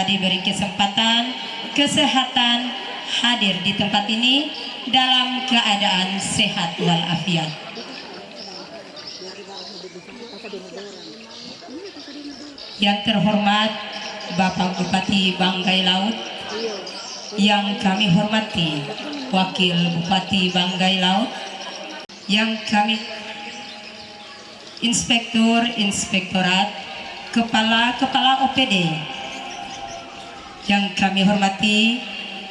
diberi kesempatan, kesehatan hadir di tempat ini dalam keadaan sehat walafiat. Yang terhormat Bapak Bupati Banggai Laut, yang kami hormati Wakil Bupati Banggai Laut, yang kami Inspektorat, Kepala OPD, yang kami hormati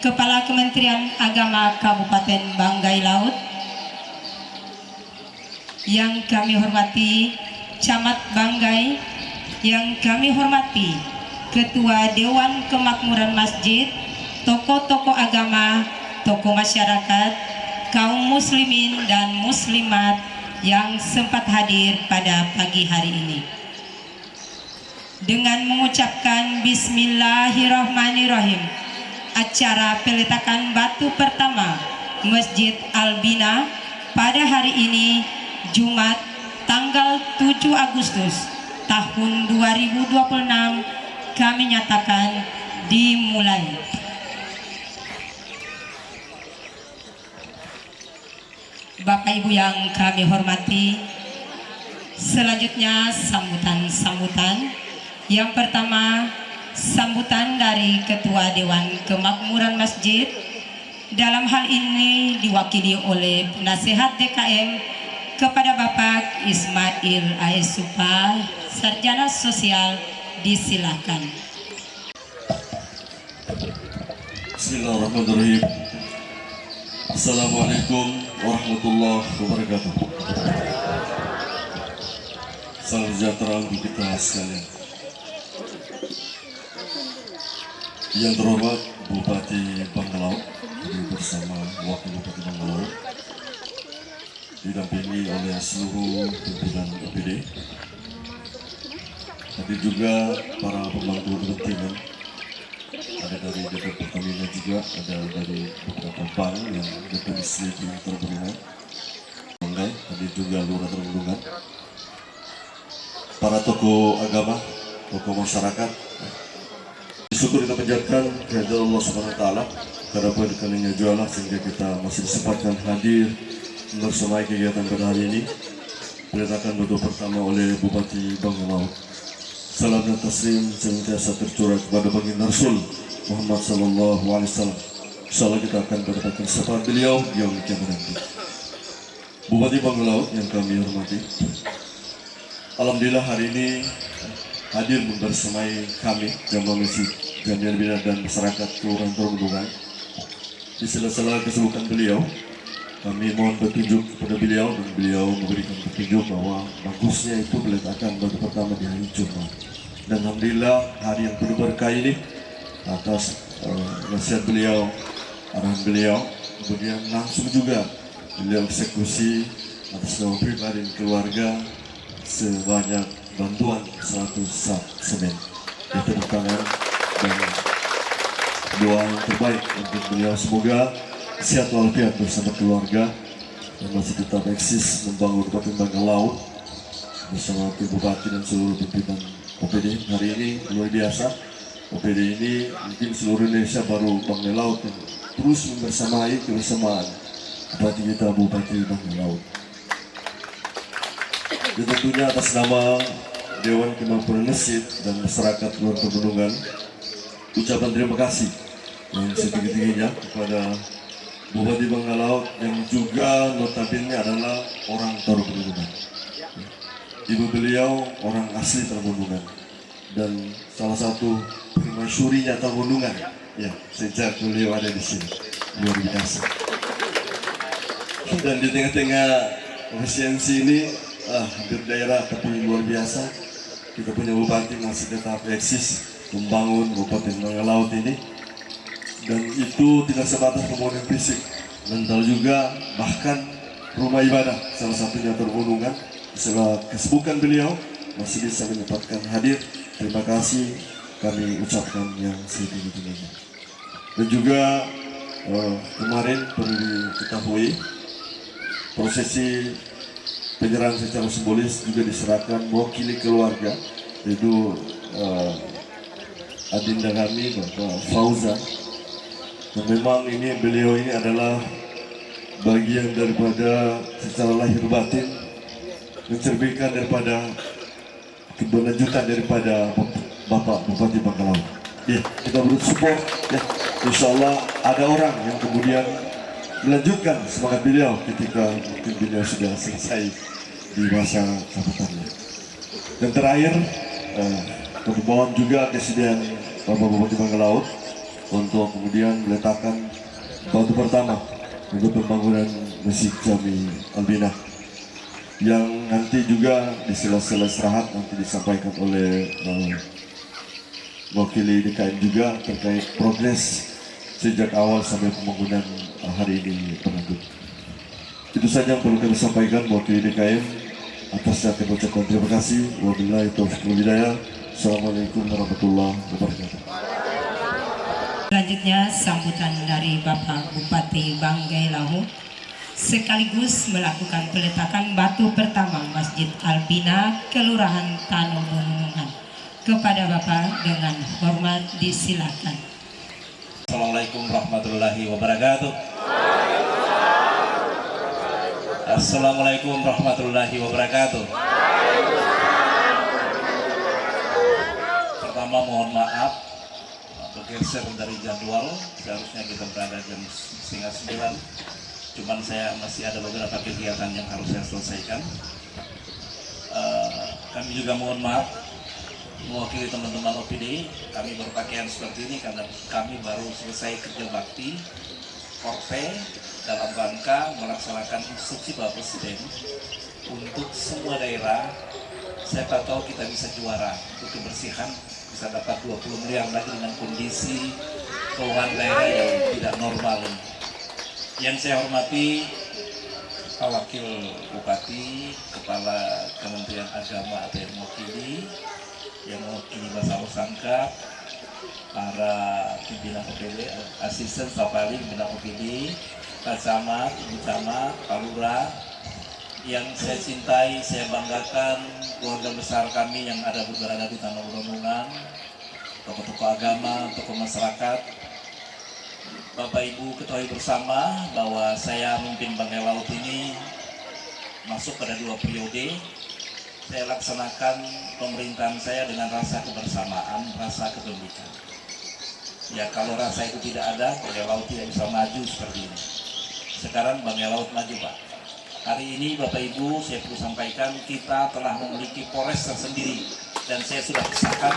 Kepala Kementerian Agama Kabupaten Banggai Laut, yang kami hormati Camat Banggai, yang kami hormati Ketua Dewan Kemakmuran Masjid, tokoh-tokoh agama, tokoh masyarakat, kaum muslimin dan muslimat yang sempat hadir pada pagi hari ini. Dengan mengucapkan Bismillahirrahmanirrahim, acara peletakan batu pertama Masjid Al-Bina pada hari ini Jumat tanggal 7 Agustus tahun 2026 kami nyatakan dimulai. Bapak Ibu yang kami hormati, selanjutnya sambutan. Yang pertama, sambutan dari Ketua Dewan Kemakmuran Masjid, dalam hal ini diwakili oleh Penasihat DKM kepada Bapak Ismail Aesupa, Sarjana Sosial, disilakan. Bismillahirrahmanirrahim. Assalamualaikum warahmatullahi wabarakatuh. Salam sejahtera untuk kita sekalian. Yang terhormat Bupati Banggai Laut bersama Wakil Bupati Banggai Laut, didampingi oleh seluruh pimpinan OPD. Hadir juga para pemangku kepentingan, ada dari DP Pertamina juga, ada dari beberapa bank yang berdomisili di Terbenungan Banggai, hadir juga Lurah Terbenungan, para tokoh agama, tokoh masyarakat. Syukur kita panjatkan kehadirat Allah Subhanahu Wa Taala karena pada kalinya jualah sehingga kita masih disempatkan hadir bersamai kegiatan pada hari ini. Peletakan batu pertama oleh Bupati Banggai Laut. Salam dan taslim senantiasa tercurah kepada baginda Rasul Muhammad Sallallahu Alaihi Wasallam. Insyaallah kita akan mendapatkan syafaat beliau di yaumul kiamat nanti. Bupati Banggai Laut yang kami hormati, alhamdulillah hari ini hadir membersamai kami jamaah masjid Jamiah Bina dan masyarakat Kelurahan Terbenungan. Di sela-sela kesibukan beliau, kami mohon petunjuk kepada beliau dan beliau memberikan petunjuk bahwa bagusnya itu peletakan batu pertama di hari Jumat. Dan alhamdulillah hari yang penuh berkah ini atas nasihat beliau, arahan beliau, kemudian langsung juga beliau eksekusi atas nama pribadi dan keluarga sebanyak bantuan 100 sak semen. Tepuk tangan dan doa yang terbaik untuk beliau, semoga sehat walafiat bersama keluarga dan masih tetap eksis membangun Kabupaten Banggai Laut bersama Wakil Bupati dan seluruh pimpinan OPD. Hari ini luar biasa, OPD ini mungkin seluruh Indonesia baru Banggai Laut yang terus membersamai kebersamaan Bupati kita, Bupati Banggai Laut. Dan tentunya atas nama Dewan Kemakmuran Masjid dan masyarakat Kelurahan Terbenungan, ucapan terima kasih yang setinggi-tingginya kepada Bupati Banggai Laut yang juga notabene adalah orang Terbenungan. Ibu beliau orang asli Terbenungan dan salah satu permasyurinya Terbenungan ya sejak beliau ada di sini, luar biasa. Dan di tengah-tengah efisiensi ini hampir daerah tapi luar biasa, kita punya bupati masih tetap eksis membangun Kabupaten Banggai Laut ini, dan itu tidak sebatas pembangunan fisik, mental juga, bahkan rumah ibadah salah satunya Terbenungan. Setelah kesibukan beliau masih bisa menyempatkan hadir, terima kasih kami ucapkan yang setinggi-tingginya. Dan juga kemarin perlu diketahui prosesi penyerahan secara simbolis juga diserahkan mewakili keluarga, yaitu adinda kami Bapak Fauzan. Dan memang beliau ini adalah bagian daripada secara lahir batin mencerminkan daripada keberlanjutan daripada Bapak Bupati Bangkalau. Ya, kita beri support ya. Insya Allah ada orang yang kemudian melanjutkan semangat beliau ketika mungkin beliau sudah selesai di masa jabatannya. Dan terakhir, kami mohon juga kesediaan Bapak Bupati Bangkalau untuk kemudian meletakkan batu pertama untuk pembangunan Masjid Jami Albina yang nanti juga di sela-sela istirahat nanti disampaikan oleh wakili DKM juga terkait progres sejak awal sampai pembangunan hari ini berlanjut. Itu saja yang perlu kami sampaikan wakili DKM. Atas saya ucapkan terima kasih. Wabillahi taufiq wal hidayah. Assalamualaikum warahmatullahi wabarakatuh. Selanjutnya sambutan dari Bapak Bupati Banggai-Lahu sekaligus melakukan peletakan batu pertama Masjid Albina Kelurahan Tanobunungan. Kepada Bapak dengan hormat disilakan. Assalamualaikum warahmatullahi wabarakatuh. Assalamualaikum warahmatullahi wabarakatuh. Pertama mohon maaf bergeser dari jadwal, seharusnya kita berada jam 8:30. Cuman saya masih ada beberapa kegiatan yang harus saya selesaikan. Kami juga mohon maaf mewakili teman-teman OPD, kami berpakaian seperti ini karena kami baru selesai kerja bakti Korpe dalam rangka melaksanakan instruksi Bapak Presiden untuk semua daerah. Siapa tahu kita bisa juara untuk kebersihan, bisa dapat 20 miliar lagi dengan kondisi keuangan daerah yang tidak normal. Yang saya hormati Pak Wakil Bupati, Kepala Kementerian Agama atau yang mewakili, yang mewakili Basarnas Sangka, para pimpinan OPD, asisten staf ahli pimpinan OPD, Pak Camat, Ibu Camat, Pak Lurah, yang saya cintai, saya banggakan, keluarga besar kami yang ada berada di Tanah Burunungan, tokoh-tokoh agama, tokoh masyarakat. Bapak Ibu ketahui bersama bahwa saya memimpin Bangkai Laut ini masuk pada 2 periode. Saya laksanakan pemerintahan saya dengan rasa kebersamaan, rasa kepemilikan. Ya, kalau rasa itu tidak ada, Bangkai Laut tidak bisa maju seperti ini. Sekarang Bangkai Laut maju, Pak. Hari ini Bapak Ibu, saya perlu sampaikan, kita telah memiliki Polres tersendiri. Dan saya sudah pisahkan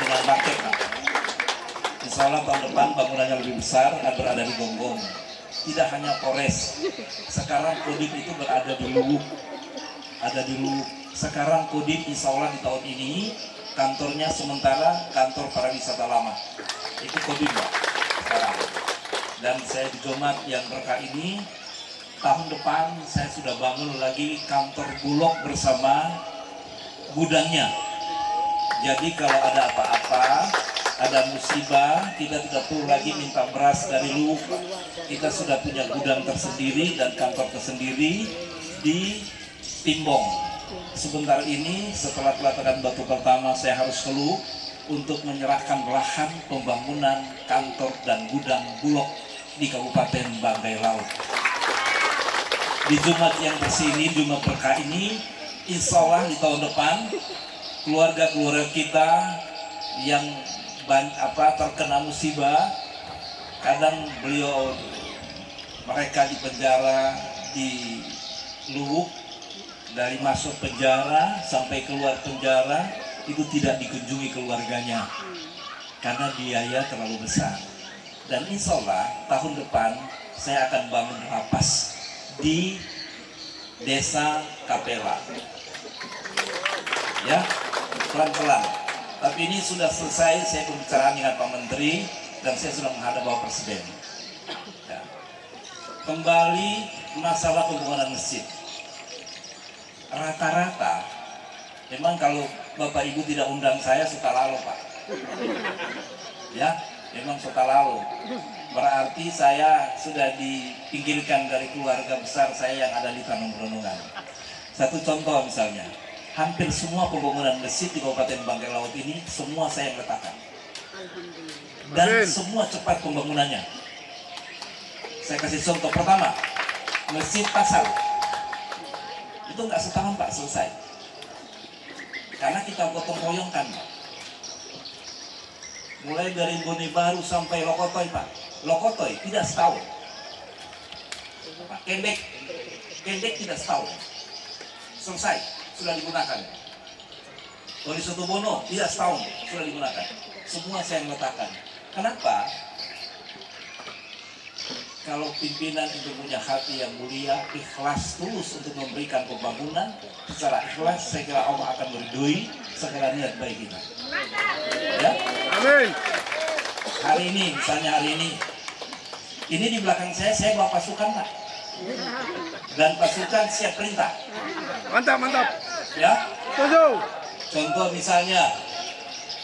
dengan Rakyat, Pak. Insya Allah tahun depan bangunannya lebih besar, akan berada di Gonggong. Tidak hanya Polres, sekarang Kodim itu berada di Luwuk. Sekarang Kodim insya Allah di tahun ini kantornya sementara kantor pariwisata lama. Itu Kodim, Pak, sekarang. Dan saya di Jomat yang berkah ini, tahun depan saya sudah bangun lagi kantor Bulog bersama gudangnya. Jadi kalau ada apa-apa, ada musibah, kita tidak perlu lagi minta beras dari Luwuk. Kita sudah punya gudang tersendiri dan kantor tersendiri di Timbong. Sebentar ini setelah peletakan batu pertama saya harus ke Luwuk untuk menyerahkan lahan pembangunan kantor dan gudang Bulog di Kabupaten Bangkai Laut. Di Jumat yang bersih ini, Jumat berkah ini, insya Allah di tahun depan keluarga-keluarga kita yang terkena musibah, kadang mereka di penjara di Luwuk, dari masuk penjara sampai keluar penjara itu tidak dikunjungi keluarganya karena biaya terlalu besar. Dan insya Allah tahun depan saya akan bangun lapas di Desa Kapela, ya, pelan-pelan. Tapi ini sudah selesai, saya berbicara dengan Pak Menteri dan saya sudah menghadap Bapak Presiden. Ya. Kembali masalah pembangunan masjid. Rata-rata, memang kalau Bapak Ibu tidak undang saya suka lalu, Pak. Ya, memang suka lalu. Berarti saya sudah dipinggirkan dari keluarga besar saya yang ada di Tanah Burunungan. Satu contoh misalnya, hampir semua pembangunan masjid di Kabupaten Bangkai Laut ini semua saya yang letakkan. Dan semua cepat pembangunannya. Saya kasih contoh pertama, Masjid Pasar. Itu nggak setahun Pak selesai. Karena kita gotong royongkan Pak. Mulai dari Bone Baru sampai Lokotoy Pak. Lokotoy tidak setahun. Pak, Kendek tidak setahun. Selesai, sudah digunakan. Wali Sotobono tidak setahun, sudah digunakan. Semua saya yang letakkan. Kenapa? Kalau pimpinan itu punya hati yang mulia, ikhlas tulus untuk memberikan pembangunan, secara ikhlas saya kira Allah akan meridhoi segala niat baik kita. Ya? Amin. Hari ini, misalnya hari ini di belakang saya bawa pasukan Pak. Dan pasukan siap perintah. Mantap, mantap. Ya? Setuju. Contoh misalnya,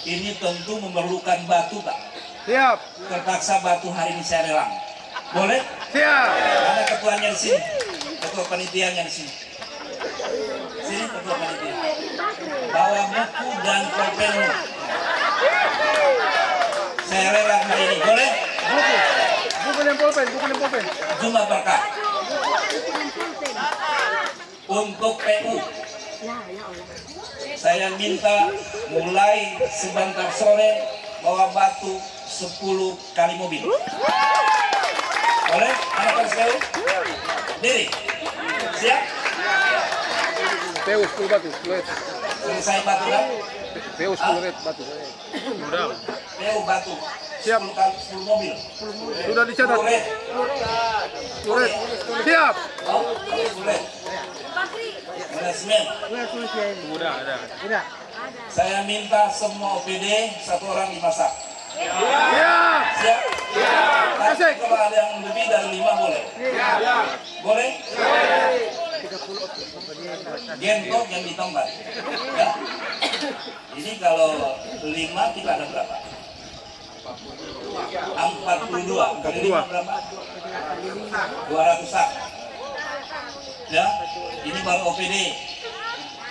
ini tentu memerlukan batu Pak. Siap. Terpaksa batu hari ini saya lelang. Boleh? Siap. Ada ketuanya di sini, ketua panitianya di sini. Sini ketua panitia. Bawa buku dan pulpenmu. Saya lelang hari ini, boleh? Buku dan pulpen, buku dan pulpen. Jumat berkah. Untuk PU, saya minta mulai sebentar sore bawa batu 10 kali mobil. Boleh? Anak-anak sekali? Diri? Siap? PU 10 batu, 10 Selesai batu kan? PU 10 batu. PU batu. Siap. 10 kali 10 mobil. Sudah dicatat. Boleh? 10. Siap. Oh, boleh. Manajemen. Saya minta semua OPD 1 orang dimasak. Siap. Siap? Tapi Asik. kalau ada yang lebih dari 5 boleh? Boleh? Gentok yang ditambah. Ya? Ini kalau 5 kita ada berapa? 42. Kali 5 berapa? 200-an. Ya? Ini baru OPD.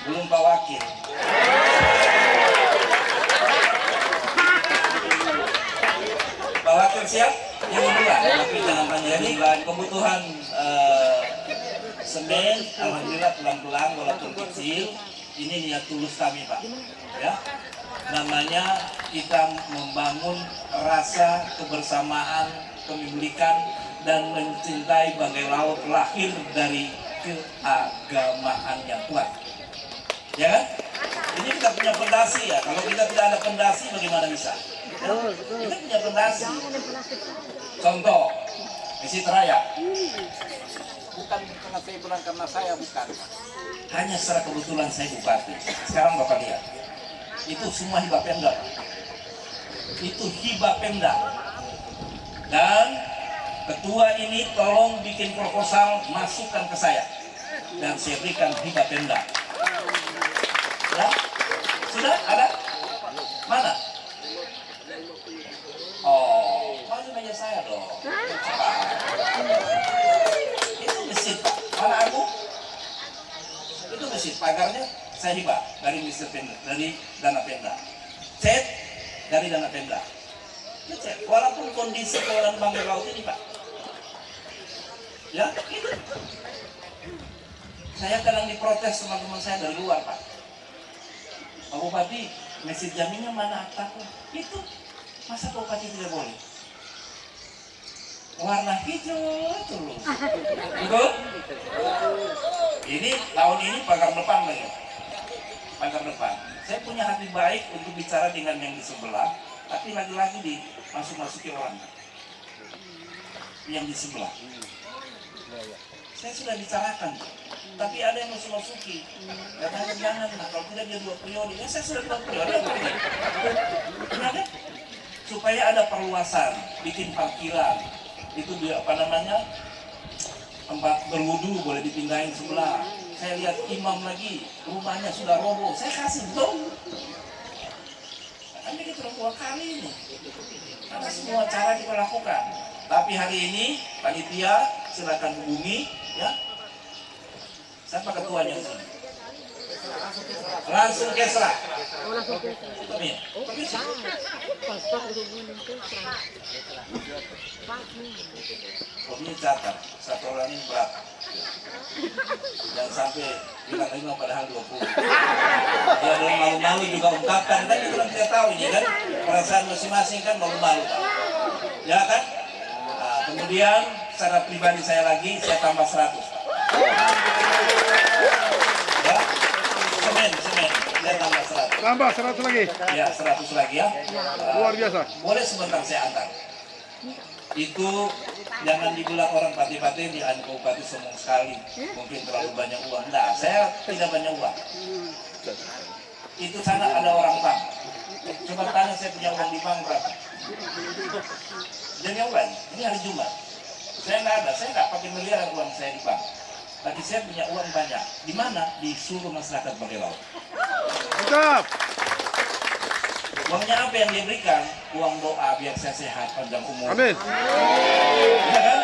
Belum Pak Wakil. Pak Wakil siap? Yang kedua, tapi jangan tanya. Jadi kebutuhan semen, alhamdulillah pelan-pelan walaupun kecil. Ini niat tulus kami Pak. Ya, namanya kita membangun rasa kebersamaan, kepemilikan dan mencintai Bangkai Laut lahir dari keagamaan yang kuat. Ya kan? Ini kita punya fondasi ya. Kalau kita tidak ada fondasi bagaimana bisa? Ya? Kita punya fondasi. Contoh, Masjid Raya. Bukan karena saya bilang karena saya bukan. Hanya secara kebetulan saya bupati. Sekarang Bapak lihat. Itu semua hibah Pemda. Itu hibah Pemda. Dan ketua ini tolong bikin proposal, masukkan ke saya. Dan saya berikan hibah Pemda. Ya? Sudah ada? Mana? Oh, mana meja saya dong? Itu mesin. Mana aku? Itu mesin. Pagarnya saya hibah dari Mr. Pemda, dari dana Pemda. Cet dari dana Pemda. Cek. Walaupun kondisi kawalan Bangkai Laut ini Pak. Ya, itu. Saya kadang diprotes teman-teman saya dari luar Pak. Pak Bupati, mesin jaminnya mana aktaku? Itu, masa Pak Bupati tidak boleh? Warna hijau terus. Betul? Ini tahun ini pagar depan lagi. Pagar depan. Saya punya hati baik untuk bicara dengan yang di sebelah, tapi lagi-lagi dimasuk-masuki orang yang di sebelah. Saya sudah bicarakan, tapi ada yang masuk-masuki. Katanya jangan, kalau tidak dia 2 periode. Ya saya sudah 2 periode. Ada? Supaya ada perluasan, bikin parkiran. Itu dia apa namanya? Tempat berwudu boleh dipindahin sebelah. Saya lihat imam lagi, rumahnya sudah roboh. Saya kasih betul. Kan kita sudah 2 kali ini. Karena semua cara kita lakukan. Tapi hari ini panitia silakan hubungi, ya. Siapa ketuanya di sini? Langsung kesra. Amin. Permisi. Ini catat, satu orang ini berapa? Jangan sampai bilang 5 padahal 20. Ya belum malu-malu juga ungkapkan, kan itu kita tahu ini kan perasaan masing-masing kan malu-malu, ya kan? Nah, kemudian secara pribadi saya lagi, saya tambah 100. Ya, semen, saya tambah 100. Tambah 100 lagi. Ya, 100 lagi ya. Luar biasa. Boleh sebentar saya antar. Itu jangan dibilang orang pati-pati di Bupati sombong sekali, mungkin terlalu banyak uang. Nah, saya tidak banyak uang. Itu sana ada orang bank. Coba tanya saya punya uang di bank berapa? Jangan uang. Ini hari Jumat. Saya nggak pakai miliar uang saya di bank. Tapi saya punya uang banyak. Di mana? Di seluruh masyarakat Banggai-Laut. Mantap. Uangnya apa yang dia berikan? Uang doa biar saya sehat panjang umur. Amin. Ya kan?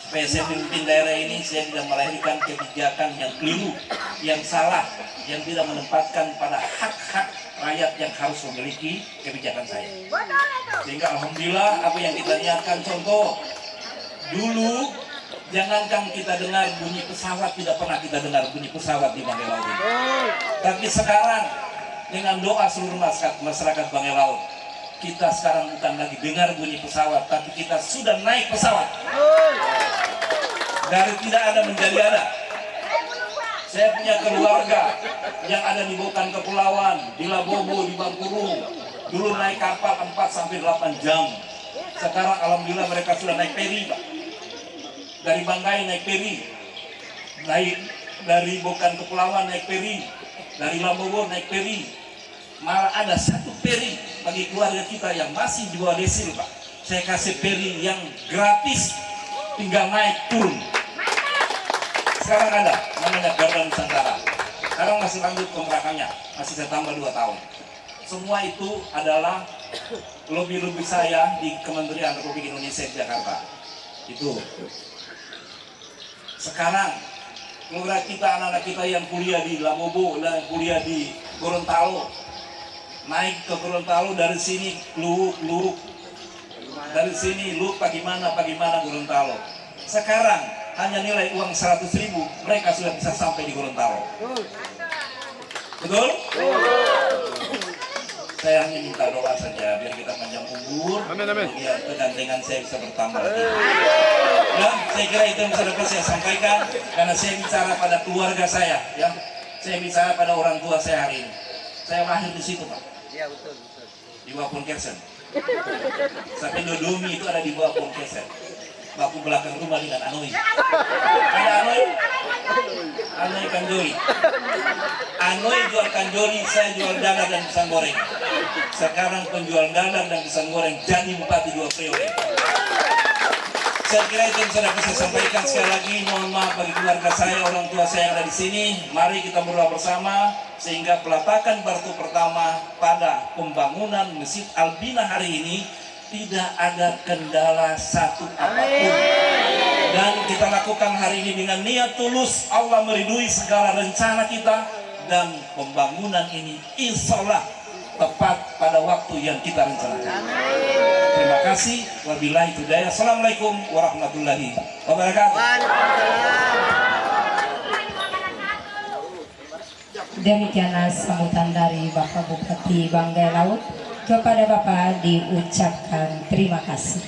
Supaya saya pimpin daerah ini, saya tidak melahirkan kebijakan yang keliru, yang salah, yang tidak menempatkan pada hak-hak rakyat yang harus memiliki kebijakan saya. Sehingga alhamdulillah apa yang kita niatkan, contoh dulu jangankan kita dengar bunyi pesawat, tidak pernah kita dengar bunyi pesawat di Banggai-Laut ini. Tapi sekarang dengan doa seluruh masyarakat Banggai-Laut, kita sekarang bukan lagi dengar bunyi pesawat, tapi kita sudah naik pesawat. Dari tidak ada menjadi ada. Saya punya keluarga yang ada di Bukan Kepulauan, di Labobo, di Bangkulu. Dulu naik kapal 4-8 jam. Sekarang alhamdulillah mereka sudah naik peri, Pak. Dari Banggai naik peri, dari Bukan Kepulauan naik peri, dari Labobo naik peri. Malah ada satu peri bagi keluarga kita yang masih di bawah desil, Pak. Saya kasih peri yang gratis, tinggal naik turun. Sekarang ada, namanya Garda Nusantara. Sekarang masih lanjut kontrakannya, masih saya tambah 2 tahun. Semua itu adalah lobby-lobby saya di Kementerian Republik Indonesia di Jakarta. Itu. Sekarang keluarga kita, anak-anak kita yang kuliah di Labobo, dan kuliah di Gorontalo, naik ke Gorontalo dari sini Luruk, dari sini Luruk bagaimana Gorontalo. Sekarang hanya nilai uang 100.000 mereka sudah bisa sampai di Gorontalo. Betul? Saya hanya minta doa saja biar kita panjang umur, Amin. biar kegantengan saya bisa bertambah lagi. Ya, saya kira itu yang bisa dapat saya sampaikan karena saya bicara pada keluarga saya, ya. Saya bicara pada orang tua saya hari ini. Saya lahir di situ, Pak. Iya, betul. Di bawah Ponkersen. Sampai Dodomi itu ada di bawah Ponkersen. Baku belakang rumah dengan Anoi. Ada Anoi? Anoi Kanjori. Anoi jual kanjori, saya jual dadar dan pisang goreng. Sekarang penjual dadar dan pisang goreng jadi bupati 2 periode. Saya kira itu yang sudah bisa sampaikan. Sekali lagi mohon maaf bagi keluarga saya, orang tua saya yang ada di sini. Mari kita berdoa bersama sehingga peletakan batu pertama pada pembangunan Masjid Albina hari ini tidak ada kendala satu apapun. Dan kita lakukan hari ini dengan niat tulus. Allah meridui segala rencana kita dan pembangunan ini insya Allah tepat pada waktu yang kita rencanakan. Terima kasih. Wabillahi hidayah. Assalamualaikum warahmatullahi wabarakatuh. Demikianlah sambutan dari Bapak Bupati Banggai-Laut. Kepada Bapak diucapkan terima kasih.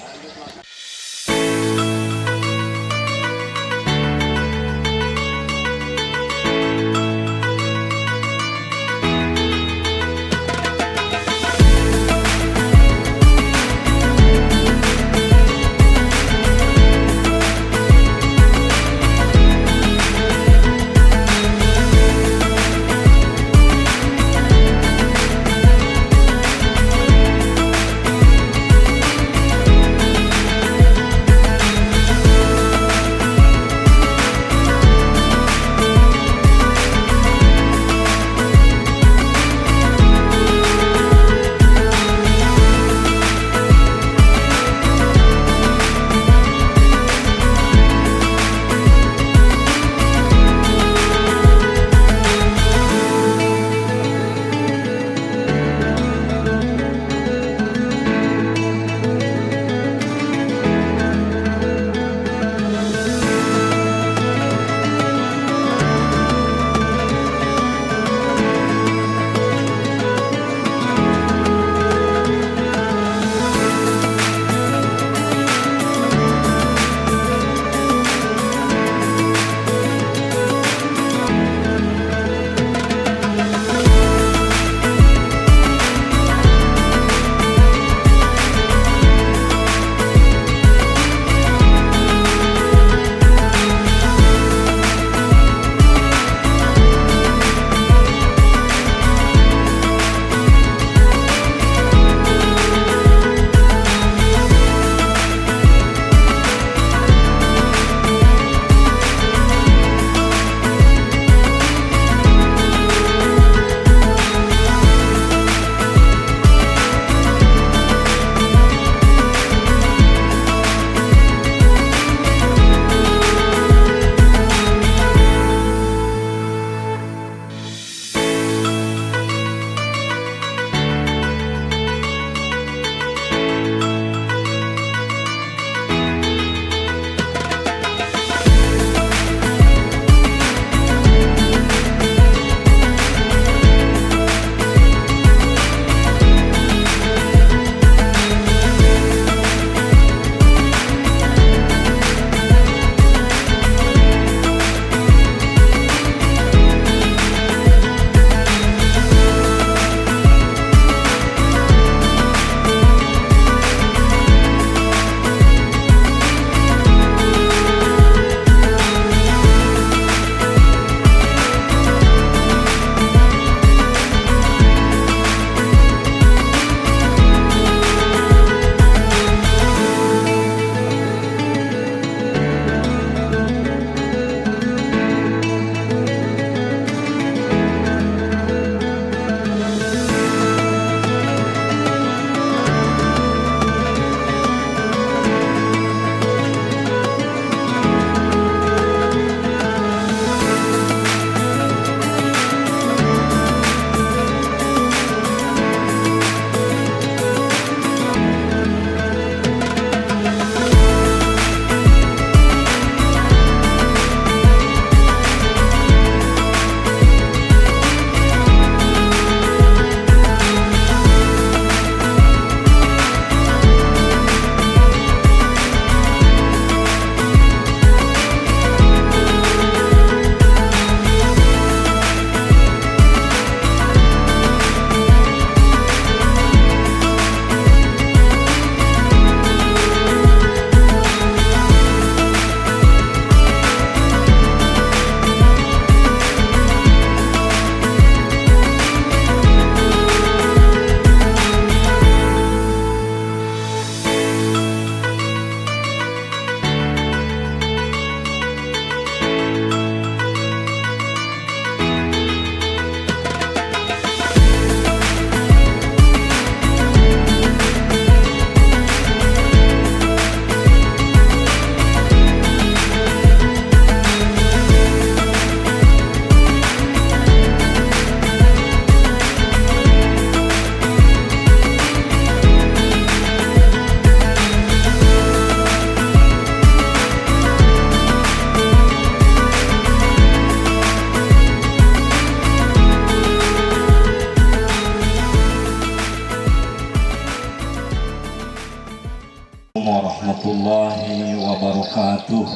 wabarakatuh.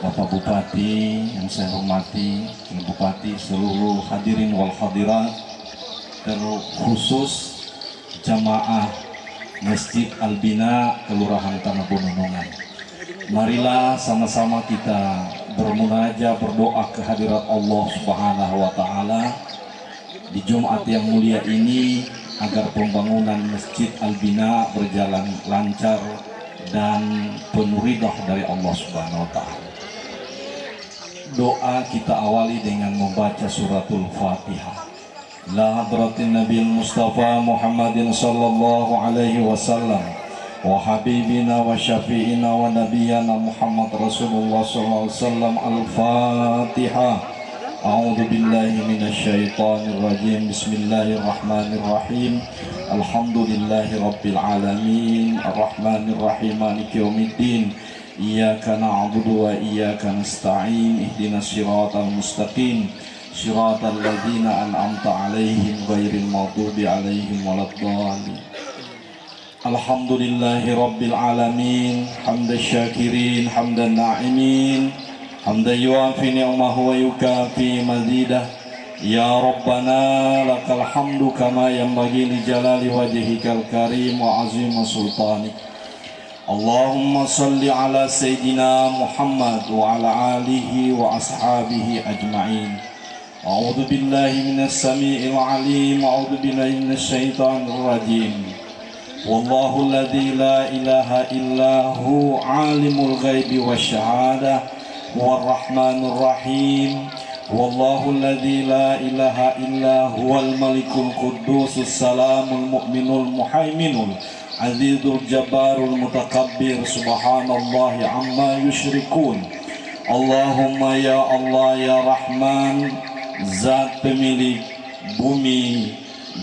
Bapak Bupati yang saya hormati, Ibu Bupati, seluruh hadirin wal hadirat, terkhusus jamaah Masjid Al-Bina Kelurahan Tanah Bononongan. Marilah sama-sama kita bermunajat, berdoa kehadirat Allah Subhanahu wa taala di Jumat yang mulia ini agar pembangunan Masjid Al-Bina berjalan lancar dan penuh ridha dari Allah Subhanahu wa taala. Doa kita awali dengan membaca suratul Fatihah. La hadratin Nabi Mustafa Muhammadin sallallahu alaihi wasallam wa habibina wa syafi'ina wa nabiyana Muhammad Rasulullah sallallahu alaihi wasallam. Al-Fatihah. A'udzu billahi minasy syaithanir rajim. Bismillahirrahmanirrahim. Alhamdulillahi rabbil alamin. Arrahmanir rahim. Maliki yaumiddin. Iyyaka na'budu wa iyyaka nasta'in. Ihdinas siratal mustaqim. Siratal ladzina an'amta 'alaihim ghairil maghdubi 'alaihim waladdallin. Alhamdulillahi rabbil alamin. Hamdan syakirin, hamdan na'imin, hamdan yuafi ni'amahu wa yukafi mazidah. Ya Rabbana lakal hamdu kama yanbaghi li jalali wajhikal karim wa 'azimi sultanik. Allahumma salli ala Sayyidina Muhammad wa ala alihi wa ashabihi ajma'in. A'udzu billahi minas samii'il 'aliim. A'udzu billahi minasy syaithanir rajiim. Wallahu alladzi la ilaha illa hu 'alimul ghaibi wasyahadah huwar rahmanur rahim. Wallahu alladzi la ilaha illa huwal malikul quddusus salamul mu'minul muhaiminul azizul jabbarul mutakabbir. Subhanallahi amma yusyrikun. Allahumma ya Allah ya Rahman, zat pemilik bumi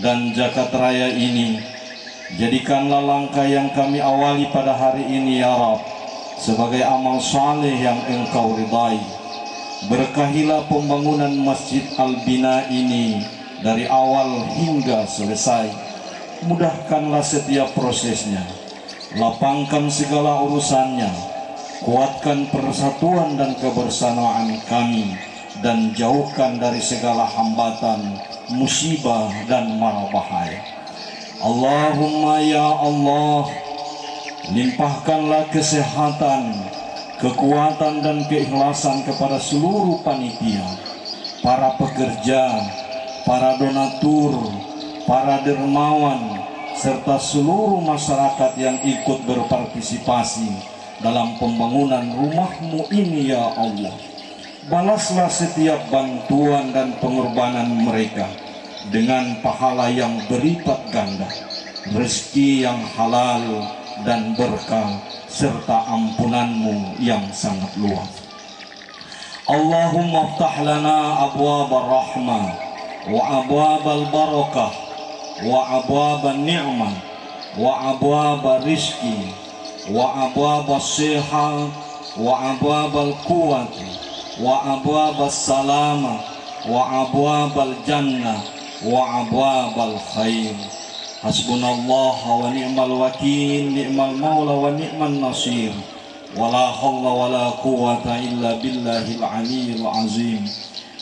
dan jagat raya ini, jadikanlah langkah yang kami awali pada hari ini ya Rabb sebagai amal saleh yang Engkau ridai. Berkahilah pembangunan Masjid Al-Bina ini dari awal hingga selesai. Mudahkanlah setiap prosesnya, lapangkan segala urusannya, kuatkan persatuan dan kebersamaan kami, dan jauhkan dari segala hambatan, musibah dan mara bahaya. Allahumma ya Allah, limpahkanlah kesehatan, kekuatan dan keikhlasan kepada seluruh panitia, para pekerja, para donatur, para dermawan, serta seluruh masyarakat yang ikut berpartisipasi dalam pembangunan rumah-Mu ini ya Allah. Balaslah setiap bantuan dan pengorbanan mereka dengan pahala yang berlipat ganda, rezeki yang halal dan berkah, serta ampunan-Mu yang sangat luas. Allahumma aftah lana abwabal rahmah wa abwabal barakah wa abwabal ni'mah wa abwabal rizki wa abwabal siha wa abwabal quwwati wa abwabal salama wa abwabal jannah wa abwabal khair. Hasbunallah wa ni'mal wakil, ni'mal maula wa ni'mal nasir. Wala hawla wala quwwata illa billahil aliyyil azim.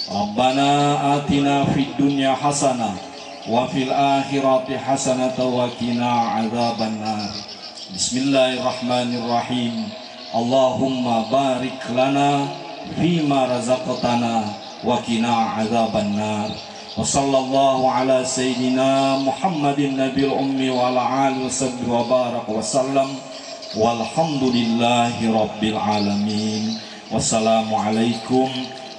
Rabbana atina fid dunya hasanah wa fil akhirati hasanah wa qina adzabannar. Bismillahirrahmanirrahim. Allahumma barik lana fima razaqtana wa qina adzabannar. Wa sallallahu ala sayyidina Muhammadin nabiyil ummi wa ala alihi wa baraka wa sallam. Walhamdulillahi rabbil alamin. Wassalamualaikum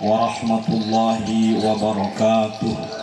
warahmatullahi wabarakatuh.